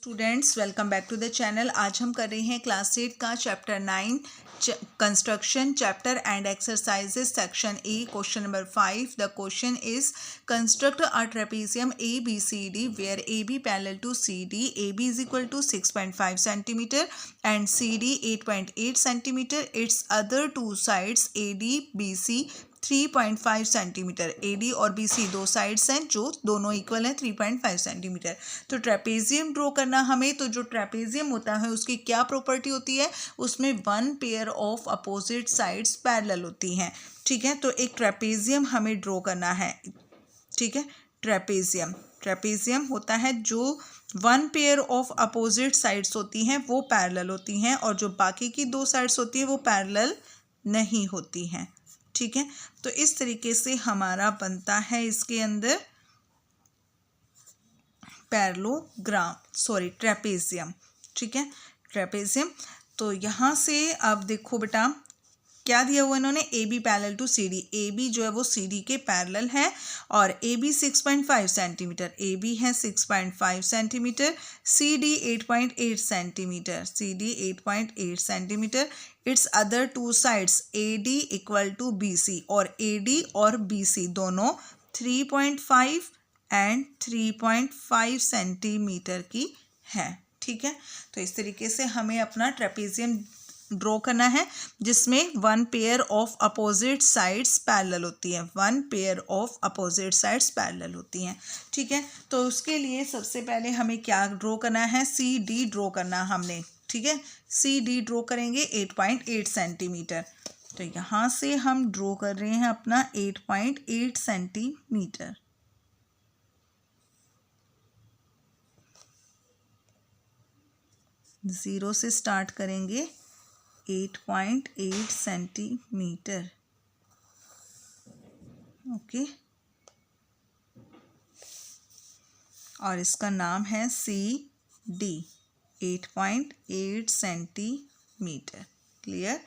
Students welcome back to the channel. आज हम कर रहे हैं क्लास 8 का chapter 9 construction chapter and exercises section A question number 5। The question is construct a trapezium A B C D where A B parallel to C D, A B is equal to 6.5 centimetre and C D 8.8 centimetre. Its other two sides A D B C 3.5 centimetre. A D और B C दो sides हैं जो दोनों equal हैं 3.5 centimetre. तो trapezium draw करना हमें, तो जो ट्रेपेजियम होता है उसकी क्या प्रॉपर्टी होती है, उसमें one pair of opposite sides parallel होती हैं। ठीक है, तो एक ट्रेपेजियम हमें ड्रॉ करना है। ठीक है, ट्रेपेजियम होता है जो one pair of opposite sides होती हैं वो पैरेलल होती हैं, और जो बाकी की दो साइड्स होती हैं वो पैरेलल नहीं होती हैं। ठीक है, तो इस तरीके से हमारा बनता है इसके अंदर ट्रेपेजियम। ठीक है, ट्रेपेजियम। तो यहाँ से अब देखो बेटा क्या दिया हुआ इन्होंने, A B parallel to C D. A B जो है वो सी डी के पैरेलल है, और A B 6.5 centimetre, A B है 6.5 centimetre, C D 8.8 centimetre, C D 8.8 centimetre. Its other two sides A D equal to B C, और A D और B सी दोनों 3.5 एंड 3.5 सेंटीमीटर की है। ठीक है, तो इस तरीके से हमें अपना ट्रेपेजियम ड्रॉ करना है जिसमें one pair of opposite sides parallel होती है, one pair of opposite sides parallel होती हैं। ठीक है, तो उसके लिए सबसे पहले हमें क्या ड्रॉ करना है, सी डी ड्रॉ करना हमने। ठीक है, सी डी ड्रॉ करेंगे 8.8 सेंटीमीटर। तो यहाँ से हम ड्रॉ कर रहे हैं अपना 8.8 सेंटीमीटर। ज़ीरो से स्टार्ट करेंगे, 8.8 सेंटीमीटर। ओके, और इसका नाम है सी डी, 8.8 सेंटीमीटर। क्लियर।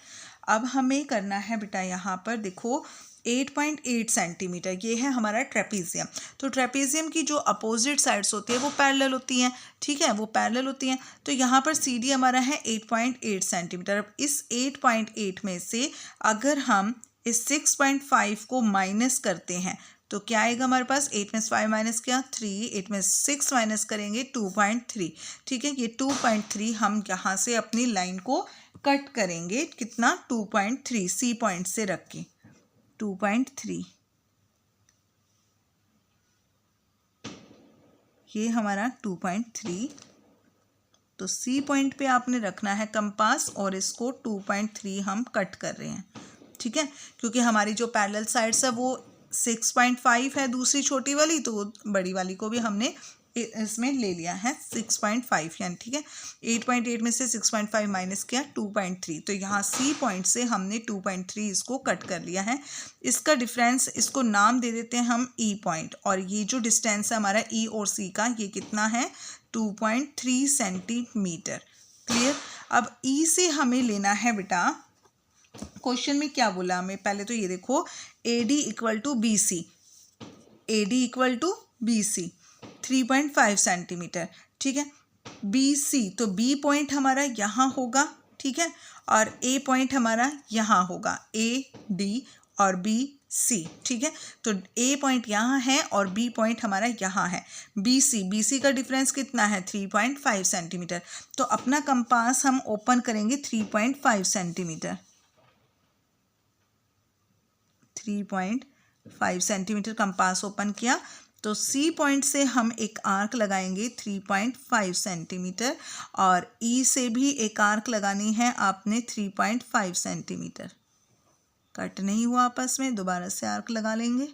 अब हमें करना है बेटा यहाँ पर देखो 8.8 सेंटीमीटर, ये है हमारा ट्रेपेजियम। तो ट्रेपेजियम की जो अपोजिट साइड्स होती है वो पैरेलल होती हैं। ठीक है, वो पैरेलल होती हैं। तो यहाँ पर सी डी हमारा है 8.8 सेंटीमीटर। अब इस 8.8 में से अगर हम इस 6.5 को माइनस करते हैं तो क्या आएगा हमारे पास, 8 में 5 माइनस किया 3, 8 में 6 माइनस करेंगे 2.3। ठीक है, ये 2.3 हम यहाँ से अपनी लाइन को कट करेंगे, कितना 2.3 सी पॉइंट से रख के 2.3। ये हमारा 2.3। तो सी पॉइंट पे आपने रखना है कंपास, और इसको 2.3 हम कट कर रहे हैं। ठीक है, क्योंकि हमारी जो पैरेलल साइड्स है वो 6.5 है दूसरी छोटी वाली, तो बड़ी वाली को भी हमने इसमें ले लिया है 6.5 यानी। ठीक है, 8.8 में से 6.5 माइनस किया 2.3, तो यहाँ सी पॉइंट से हमने 2.3 इसको कट कर लिया है। इसका डिफरेंस, इसको नाम दे देते हैं हम ई पॉइंट, और ये जो डिस्टेंस है हमारा ई और सी का, ये कितना है 2.3 सेंटीमीटर। क्लियर। अब ई से हमें लेना है बेटा, क्वेश्चन में क्या बोला हमें, पहले तो ये देखो A D equal to B C, A D equal to B C 3.5 centimetre. ठीक है, बी सी, तो बी पॉइंट हमारा यहाँ होगा। ठीक है, और ए पॉइंट हमारा यहाँ होगा, ए डी और बी सी। ठीक है, तो ए पॉइंट यहाँ है और बी पॉइंट हमारा यहाँ है। बी सी का डिफरेंस कितना है 3.5 सेंटीमीटर। तो अपना कंपास हम ओपन करेंगे 3.5 सेंटीमीटर, 3.5 सेंटीमीटर कंपास ओपन किया। तो सी पॉइंट से हम एक आर्क लगाएंगे 3.5 सेंटीमीटर, और ई से भी एक आर्क लगानी है आपने 3.5 सेंटीमीटर। कट नहीं हुआ आपस में, दोबारा से आर्क लगा लेंगे।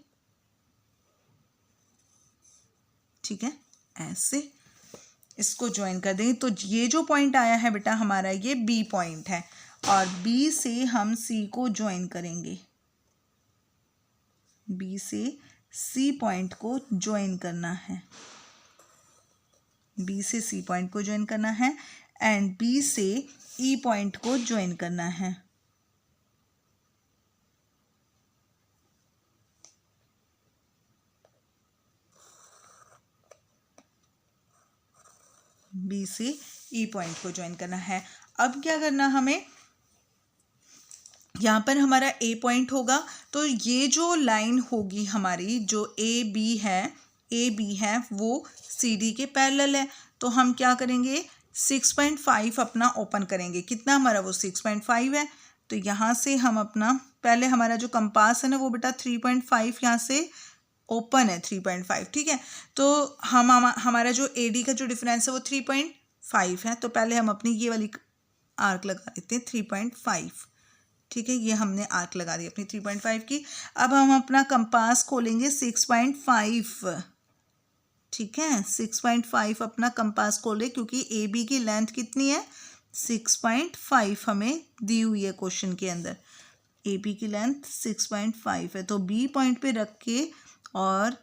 ठीक है, ऐसे इसको ज्वाइन कर देंगे। तो ये जो पॉइंट आया है बेटा हमारा, ये बी पॉइंट है, और बी से हम सी को ज्वाइन करेंगे, बी से सी पॉइंट को ज्वाइन करना है, बी से सी पॉइंट को ज्वाइन करना है, एंड बी से ई पॉइंट को ज्वाइन करना है। बी से ई पॉइंट को ज्वाइन करना है। अब क्या करना हमें, यहाँ पर हमारा ए पॉइंट होगा, तो ये जो लाइन होगी हमारी, जो ए बी है वो सी डी के पैरेलल है। तो हम क्या करेंगे, 6.5 अपना ओपन करेंगे। कितना हमारा, वो 6.5 है। तो यहाँ से हम अपना, पहले हमारा जो कंपास है ना वो बेटा 3.5 यहाँ से ओपन है, 3.5, ठीक है। तो हमारा जो ए डी का जो डिफरेंस है वो 3.5 है। तो पहले हम अपनी ये वाली आर्क लगा देते हैं 3.5, ठीक है। ये हमने आर्क लगा दी अपनी 3.5 की। अब हम अपना कंपास खोलेंगे 6.5, ठीक है। 6.5 अपना कंपास खोले, क्योंकि ए बी की लेंथ कितनी है, 6.5 हमें दी हुई है क्वेश्चन के अंदर। ए बी की लेंथ 6.5 है। तो बी पॉइंट पे रख के और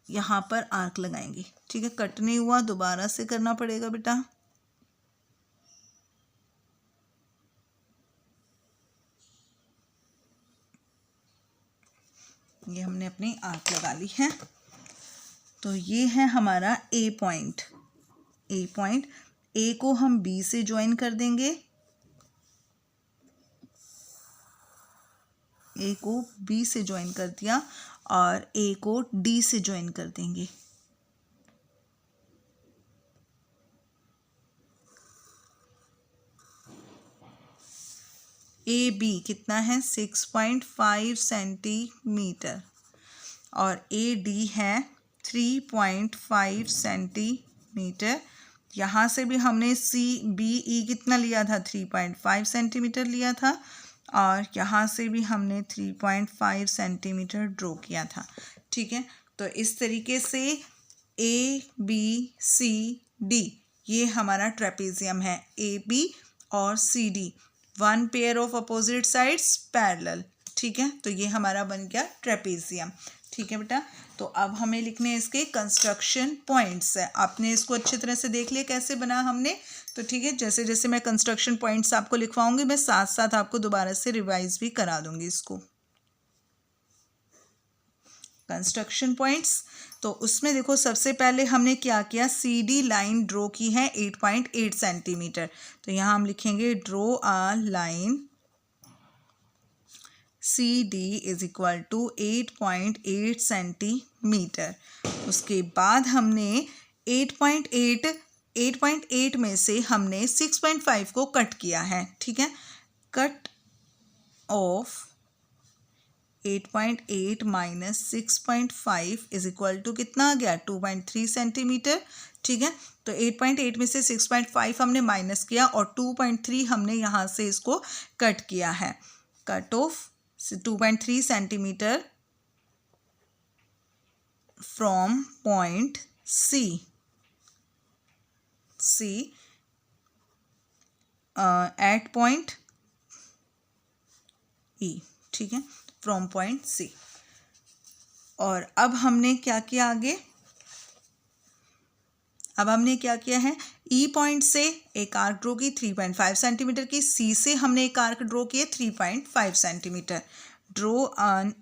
यहाँ पर आर्क लगाएंगे, ठीक है। कट नहीं हुआ, दोबारा से करना पड़ेगा बेटा। ये हमने अपनी आर्क लगा ली है। तो ये है हमारा ए पॉइंट। ए को हम बी से ज्वाइन कर देंगे, ए को बी से ज्वाइन कर दिया, और ए को डी से ज्वाइन कर देंगे। ए बी कितना है, 6.5 सेंटीमीटर, और ए डी है 3.5 सेंटीमीटर। यहाँ से भी हमने सी बी ई कितना लिया था, 3.5 सेंटीमीटर लिया था, और यहाँ से भी हमने 3.5 सेंटीमीटर ड्रॉ किया था, ठीक है। तो इस तरीके से ए बी सी डी ये हमारा ट्रेपेजियम है। ए बी और C D, one pair of opposite sides parallel, ठीक है। तो ये हमारा बन गया ट्रेपेजियम, ठीक है बेटा। तो अब हमें लिखने हैं इसके कंस्ट्रक्शन पॉइंट्स है। आपने इसको अच्छी तरह से देख लिया कैसे बना हमने, तो ठीक है। जैसे जैसे मैं कंस्ट्रक्शन पॉइंट्स आपको लिखवाऊंगी, मैं साथ साथ आपको दोबारा से रिवाइज भी करा दूंगी इसको। कंस्ट्रक्शन पॉइंट्स, तो उसमें देखो सबसे पहले हमने क्या किया, सी डी लाइन ड्रॉ की है 8.8 सेंटीमीटर। तो यहाँ हम लिखेंगे draw a line C D is equal to 8.8 centimetre. उसके बाद हमने 8.8 में से हमने 6.5 को कट किया है, ठीक है। Cut off 8.8 minus 6.5 is equal to कितना आ गया, 2.3 सेंटीमीटर, ठीक है। तो 8.8 में से 6.5 हमने माइनस किया, और 2.3 हमने यहाँ से इसको कट किया है। Cut off 2.3 centimetre from point C at point E, ठीक है, फ्रॉम पॉइंट सी। और अब हमने क्या किया आगे, अब हमने क्या किया है, ई पॉइंट से एक आर्क ड्रॉ की 3.5 सेंटीमीटर की, सी से हमने एक आर्क ड्रॉ किया 3.5 centimetre. Draw an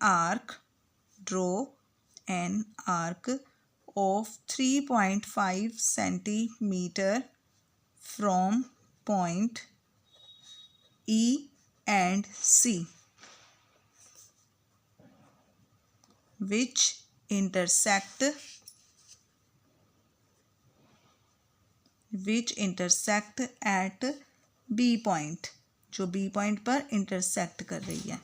arc of 3.5 centimetre from point E and C which intersect at B point, जो B point पर इंटरसेक्ट कर रही है,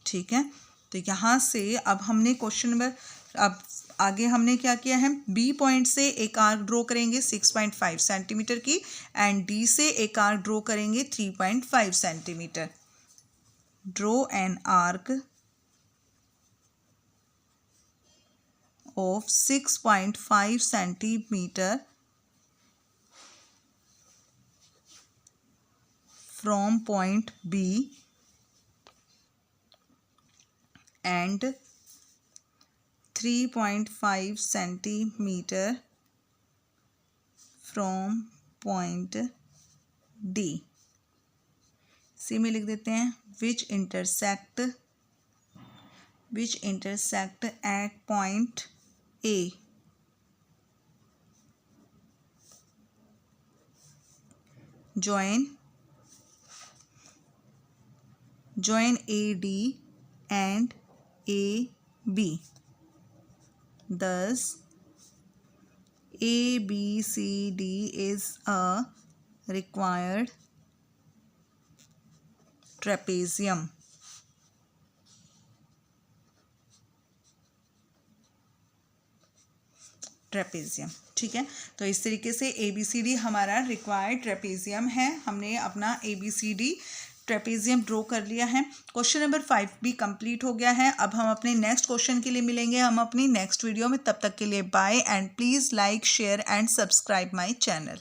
ठीक है। तो यहाँ से अब हमने क्वेश्चन नंबर, अब आगे हमने क्या किया है, B पॉइंट से एक आर्क ड्रॉ करेंगे 6.5 सेंटीमीटर की, एंड D से एक आर्क ड्रॉ करेंगे 3.5 centimetre. Draw an arc of 6.5 centimeter from point B and 3.5 centimeter from point D। सी में लिख देते हैं which intersect at point A join AD and AB. Thus, ABCD is a required trapezium. ठीक है, तो इस तरीके से ABCD हमारा रिक्वायर्ड ट्रेपेजियम है। हमने अपना ABCD ट्रेपेजियम ड्रॉ कर लिया है। क्वेश्चन नंबर 5 भी कंप्लीट हो गया है। अब हम अपने नेक्स्ट क्वेश्चन के लिए मिलेंगे हम अपनी नेक्स्ट वीडियो में। तब तक के लिए bye and please like share and subscribe my channel.